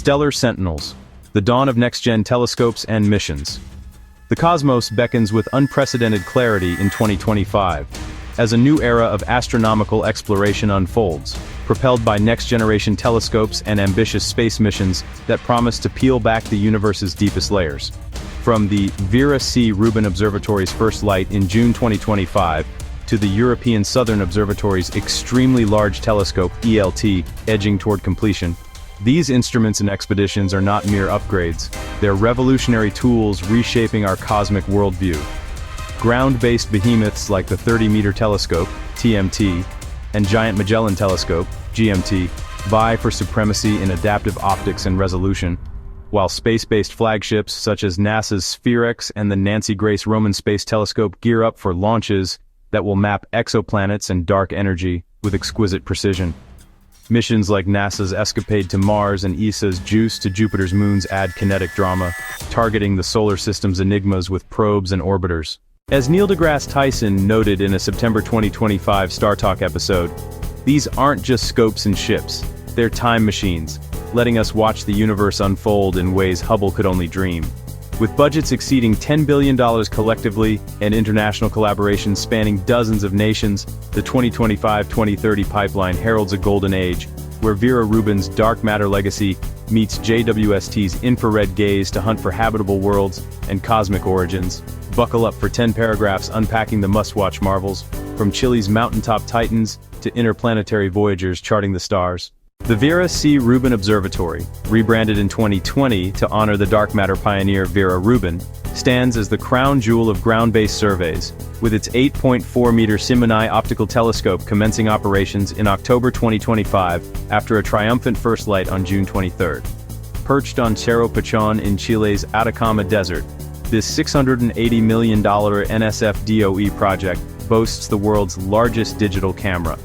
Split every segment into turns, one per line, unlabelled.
Stellar Sentinels, the dawn of next-gen telescopes and missions. The cosmos beckons with unprecedented clarity in 2025, as a new era of astronomical exploration unfolds, propelled by next-generation telescopes and ambitious space missions that promise to peel back the universe's deepest layers. From the Vera C. Rubin Observatory's first light in June 2025, to the European Southern Observatory's extremely large telescope, ELT, edging toward completion, these instruments and expeditions are not mere upgrades, they're revolutionary tools reshaping our cosmic worldview. Ground-based behemoths like the 30-meter telescope, TMT, and Giant Magellan Telescope, GMT, vie for supremacy in adaptive optics and resolution, while space-based flagships such as NASA's SphereX and the Nancy Grace Roman Space Telescope gear up for launches that will map exoplanets and dark energy with exquisite precision. Missions like NASA's Escapade to Mars and ESA's JUICE to Jupiter's moons add kinetic drama, targeting the solar system's enigmas with probes and orbiters. As Neil deGrasse Tyson noted in a September 2025 Star Talk episode, these aren't just scopes and ships, they're time machines, letting us watch the universe unfold in ways Hubble could only dream. With budgets exceeding $10 billion collectively and international collaboration spanning dozens of nations, the 2025-2030 pipeline heralds a golden age, where Vera Rubin's dark matter legacy meets JWST's infrared gaze to hunt for habitable worlds and cosmic origins. Buckle up for 10 paragraphs unpacking the must-watch marvels, from Chile's mountaintop titans to interplanetary voyagers charting the stars. The Vera C. Rubin Observatory, rebranded in 2020 to honor the dark matter pioneer Vera Rubin, stands as the crown jewel of ground-based surveys, with its 8.4-meter Simoni optical telescope commencing operations in October 2025 after a triumphant first light on June 23. Perched on Cerro Pachon in Chile's Atacama Desert, this $680 million NSF DOE project boasts the world's largest digital camera,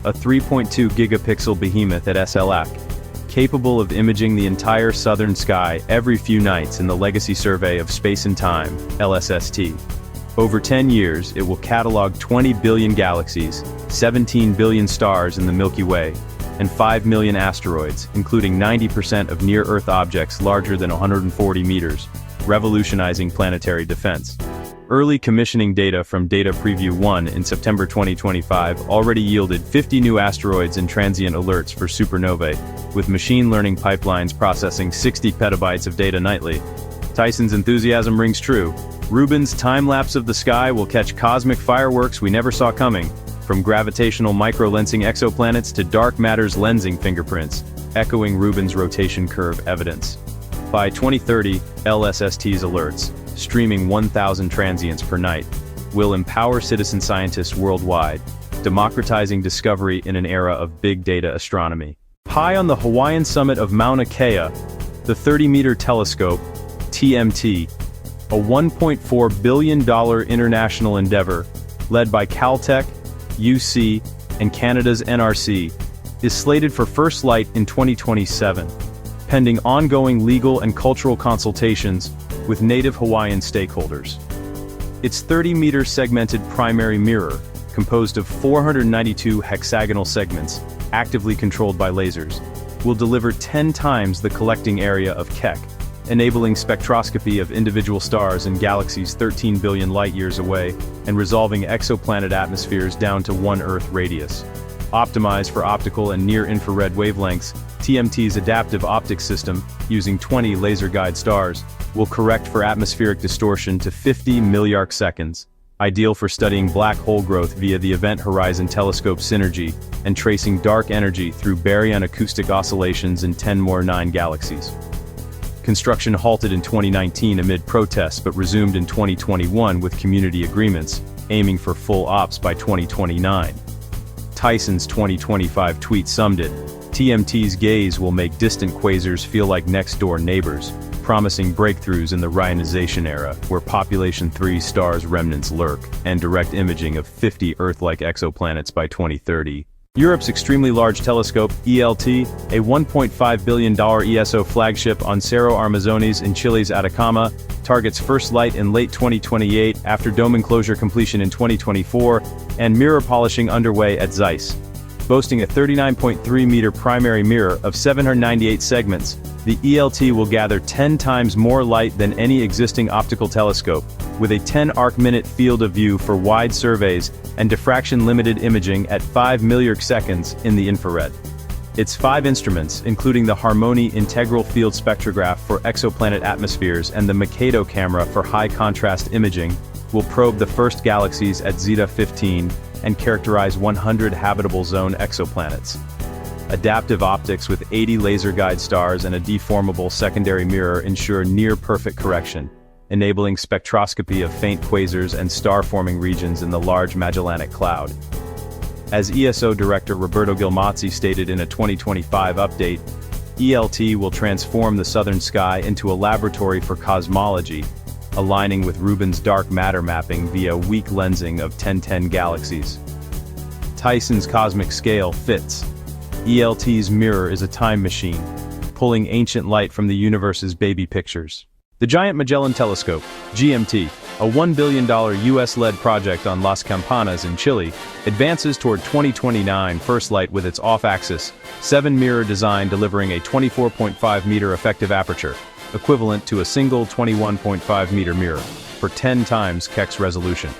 a 3.2 gigapixel behemoth at SLAC, capable of imaging the entire southern sky every few nights in the Legacy Survey of Space and Time, LSST. Over 10 years, it will catalog 20 billion galaxies, 17 billion stars in the Milky Way, and 5 million asteroids, including 90% of near-Earth objects larger than 140 meters, revolutionizing planetary defense. Early commissioning data from Data Preview 1 in September 2025 already yielded 50 new asteroids and transient alerts for supernovae, with machine learning pipelines processing 60 petabytes of data nightly. Tyson's enthusiasm rings true. Rubin's time-lapse of the sky will catch cosmic fireworks we never saw coming, from gravitational microlensing exoplanets to dark matter's lensing fingerprints, echoing Rubin's rotation curve evidence. By 2030, LSST's alerts, streaming 1,000 transients per night, will empower citizen scientists worldwide, democratizing discovery in an era of big data astronomy. High on the Hawaiian summit of Mauna Kea, the 30-meter telescope, TMT, a $1.4 billion international endeavor, led by Caltech, UC, and Canada's NRC, is slated for first light in 2027, pending ongoing legal and cultural consultations with native Hawaiian stakeholders. Its 30-meter segmented primary mirror, composed of 492 hexagonal segments, actively controlled by lasers, will deliver 10 times the collecting area of Keck, enabling spectroscopy of individual stars and galaxies 13 billion light-years away, and resolving exoplanet atmospheres down to 1 Earth radius. Optimized for optical and near-infrared wavelengths, TMT's adaptive optics system, using 20 laser-guide stars, will correct for atmospheric distortion to 50 milliarc seconds, ideal for studying black hole growth via the Event Horizon Telescope synergy, and tracing dark energy through baryon acoustic oscillations in 10 more 9 galaxies. Construction halted in 2019 amid protests but resumed in 2021 with community agreements, aiming for full ops by 2029. Tyson's 2025 tweet summed it: TMT's gaze will make distant quasars feel like next-door neighbors, promising breakthroughs in the Ryanization era, where population 3 stars remnants lurk, and direct imaging of 50 Earth-like exoplanets by 2030. Europe's extremely large telescope, ELT, a $1.5 billion ESO flagship on Cerro Armazones in Chile's Atacama, targets first light in late 2028 after dome enclosure completion in 2024, and mirror polishing underway at Zeiss. Boasting a 39.3-meter primary mirror of 798 segments, the ELT will gather 10 times more light than any existing optical telescope, with a 10 arc-minute field of view for wide surveys and diffraction-limited imaging at 5 milliarc-seconds in the infrared. Its 5 instruments, including the Harmony integral field spectrograph for exoplanet atmospheres and the Mikado camera for high-contrast imaging, will probe the first galaxies at Zeta 15 and characterize 100 habitable zone exoplanets. Adaptive optics with 80 laser guide stars and a deformable secondary mirror ensure near-perfect correction, enabling spectroscopy of faint quasars and star-forming regions in the Large Magellanic Cloud. As ESO Director Roberto Gilmazzi stated in a 2025 update, ELT will transform the southern sky into a laboratory for cosmology, aligning with Rubin's dark matter mapping via weak lensing of 1010 galaxies. Tyson's cosmic scale fits. ELT's mirror is a time machine, pulling ancient light from the universe's baby pictures. The Giant Magellan Telescope, GMT, a $1 billion US-led project on Las Campanas in Chile, advances toward 2029 first light with its off-axis, 7-mirror design delivering a 24.5-meter effective aperture, equivalent to a single 21.5-meter mirror, for 10 times Keck's resolution.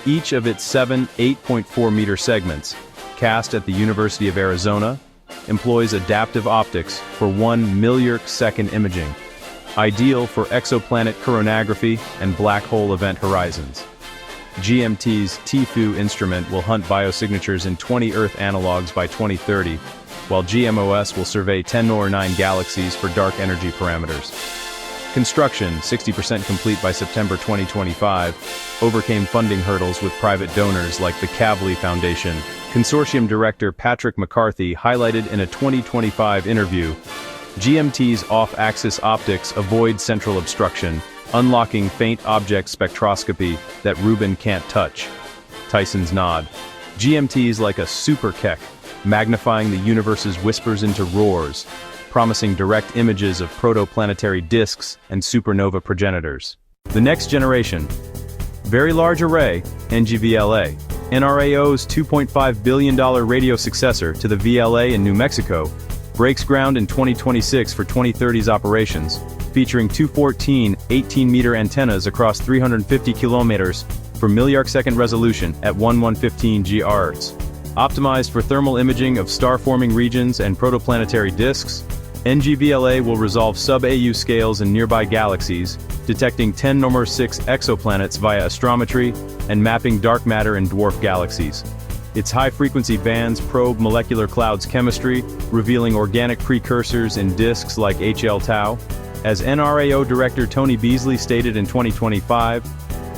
Each of its 7 8.4-meter segments, cast at the University of Arizona, employs adaptive optics for 1 milliarc-second imaging, ideal for exoplanet coronagraphy and black hole event horizons. GMT's TFU instrument will hunt biosignatures in 20 Earth analogs by 2030, while GMOS will survey 10 or 9 galaxies for dark energy parameters. Construction, 60% complete by September 2025, overcame funding hurdles with private donors like the Kavli Foundation. Consortium Director Patrick McCarthy highlighted in a 2025 interview, GMT's off-axis optics avoid central obstruction, unlocking faint object spectroscopy that Rubin can't touch. Tyson's nod. GMT's like a super Keck, magnifying the universe's whispers into roars, promising direct images of protoplanetary disks and supernova progenitors. The next generation. Very Large Array, NGVLA, NRAO's $2.5 billion radio successor to the VLA in New Mexico, breaks ground in 2026 for 2030's operations, featuring 214 18-meter antennas across 350 kilometers for milliarc-second resolution at 1/115 GHz. Optimized for thermal imaging of star-forming regions and protoplanetary disks, NGVLA will resolve sub-AU scales in nearby galaxies, detecting 10 or 6 exoplanets via astrometry and mapping dark matter in dwarf galaxies. Its high-frequency bands probe molecular clouds chemistry, revealing organic precursors in disks like HL Tau. As NRAO Director Tony Beasley stated in 2025,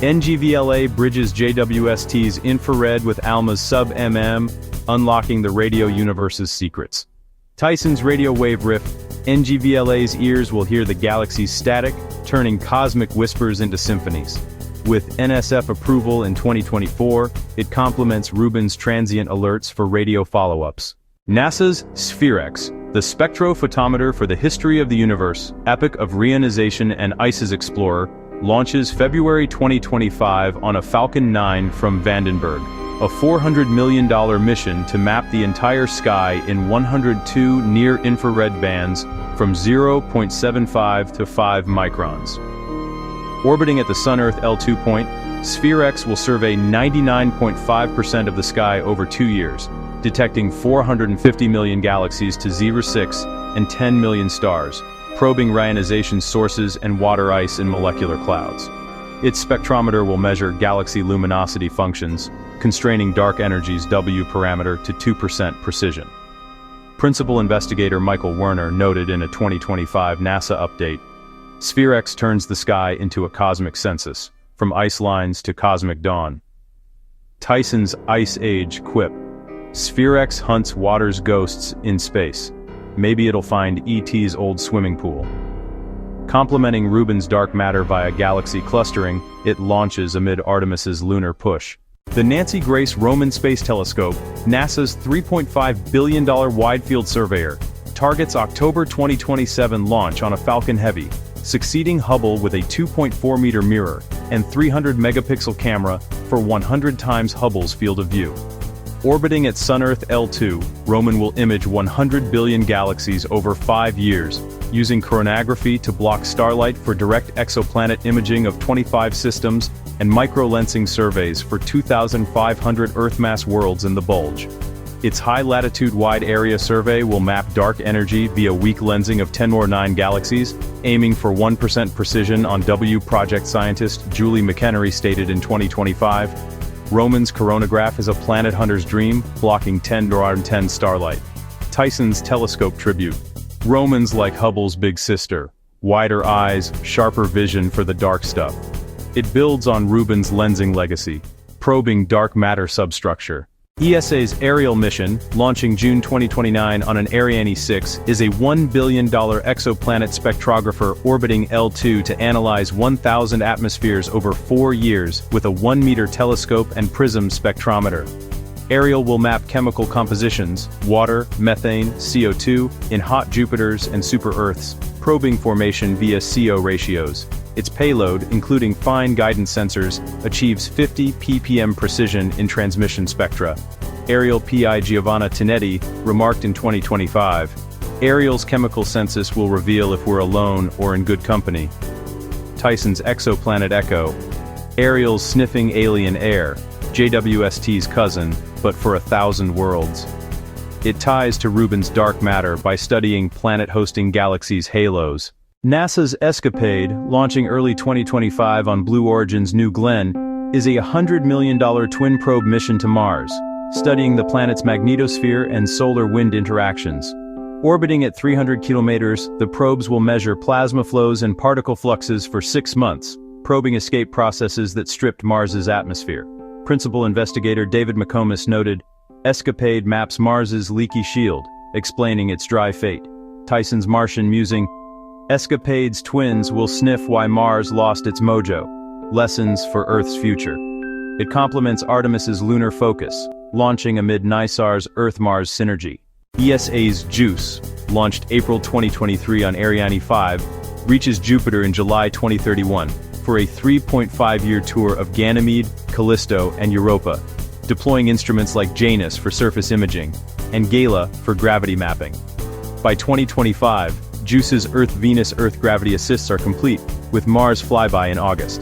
NGVLA bridges JWST's infrared with ALMA's sub-MM, unlocking the radio universe's secrets. Tyson's radio wave riff, NGVLA's ears will hear the galaxy's static, turning cosmic whispers into symphonies. With NSF approval in 2024, it complements Rubin's transient alerts for radio follow-ups. NASA's SPHEREX, the spectrophotometer for the history of the universe, epoch of reionization and ICE's Explorer, launches February 2025 on a Falcon 9 from Vandenberg, a $400 million mission to map the entire sky in 102 near-infrared bands from 0.75 to 5 microns. Orbiting at the Sun-Earth L2 point, SPHEREX will survey 99.5% of the sky over 2 years, detecting 450 million galaxies to 6 and 10 million stars, probing ionization sources and water ice in molecular clouds. Its spectrometer will measure galaxy luminosity functions, constraining dark energy's W parameter to 2% precision. Principal investigator Michael Werner noted in a 2025 NASA update, SPHEREX turns the sky into a cosmic census, from ice lines to cosmic dawn. Tyson's Ice Age quip. SPHEREX hunts water's ghosts in space. Maybe it'll find ET's old swimming pool. Complementing Rubin's dark matter via galaxy clustering, it launches amid Artemis's lunar push. The Nancy Grace Roman Space Telescope, NASA's $3.5 billion wide-field surveyor, targets October 2027 launch on a Falcon Heavy, succeeding Hubble with a 2.4-meter mirror and 300-megapixel camera for 100 times Hubble's field of view. Orbiting at Sun-Earth L2, Roman will image 100 billion galaxies over 5 years, using coronagraphy to block starlight for direct exoplanet imaging of 25 systems and microlensing surveys for 2,500 Earth-mass worlds in the bulge. Its high-latitude wide-area survey will map dark energy via weak lensing of 10 or 9 galaxies, aiming for 1% precision on W. Project scientist Julie McHenry stated in 2025. Roman's coronagraph is a planet hunter's dream, blocking 10 or 10 starlight. Tyson's telescope tribute. Romans like Hubble's big sister. Wider eyes, sharper vision for the dark stuff. It builds on Rubin's lensing legacy, probing dark matter substructure. ESA's Ariel mission, launching June 2029 on an Ariane 6, is a $1 billion exoplanet spectrographer orbiting L2 to analyze 1,000 atmospheres over 4 years with a 1-meter telescope and prism spectrometer. Ariel will map chemical compositions, water, methane, CO2, in hot Jupiters and super-Earths, probing formation via CO ratios. Its payload, including fine guidance sensors, achieves 50 ppm precision in transmission spectra. Ariel PI Giovanna Tinetti remarked in 2025, "Ariel's chemical census will reveal if we're alone or in good company." Tyson's exoplanet Echo. Ariel's sniffing alien air, JWST's cousin, but for 1,000 worlds. It ties to Rubin's dark matter by studying planet-hosting galaxies' halos. NASA's Escapade, launching early 2025 on Blue Origin's New Glenn, is a $100 million twin probe mission to Mars, studying the planet's magnetosphere and solar wind interactions. Orbiting at 300 kilometers, the probes will measure plasma flows and particle fluxes for 6 months, probing escape processes that stripped Mars's atmosphere. Principal investigator David McComas noted, "Escapade maps Mars's leaky shield, explaining its dry fate." Tyson's Martian musing, "Escapade's twins will sniff why Mars lost its mojo. Lessons for Earth's future." It complements Artemis's lunar focus, launching amid NISAR's Earth-Mars synergy. ESA's JUICE, launched April 2023 on Ariane 5, reaches Jupiter in July 2031 for a 3.5-year tour of Ganymede, Callisto, and Europa, deploying instruments like Janus for surface imaging and Gala for gravity mapping. By 2025, JUICE's Earth-Venus-Earth gravity assists are complete, with Mars flyby in August.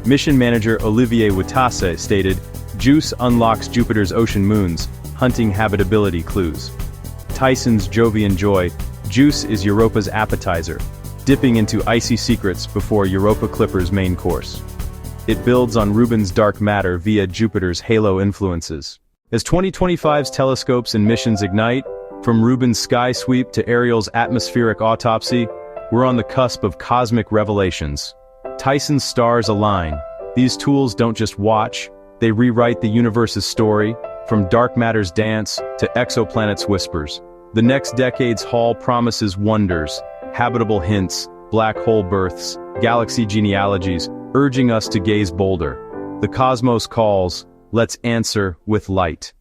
Mission manager Olivier Witasse stated, "JUICE unlocks Jupiter's ocean moons, hunting habitability clues." Tyson's Jovian Joy. JUICE is Europa's appetizer, dipping into icy secrets before Europa Clipper's main course. It builds on Rubin's dark matter via Jupiter's halo influences. As 2025's telescopes and missions ignite, from Rubin's sky sweep to Ariel's atmospheric autopsy, we're on the cusp of cosmic revelations. Tyson's stars align. These tools don't just watch, they rewrite the universe's story, from dark matter's dance to exoplanets' whispers. The next decade's haul promises wonders, habitable hints, black hole births, galaxy genealogies, urging us to gaze bolder. The cosmos calls, let's answer with light.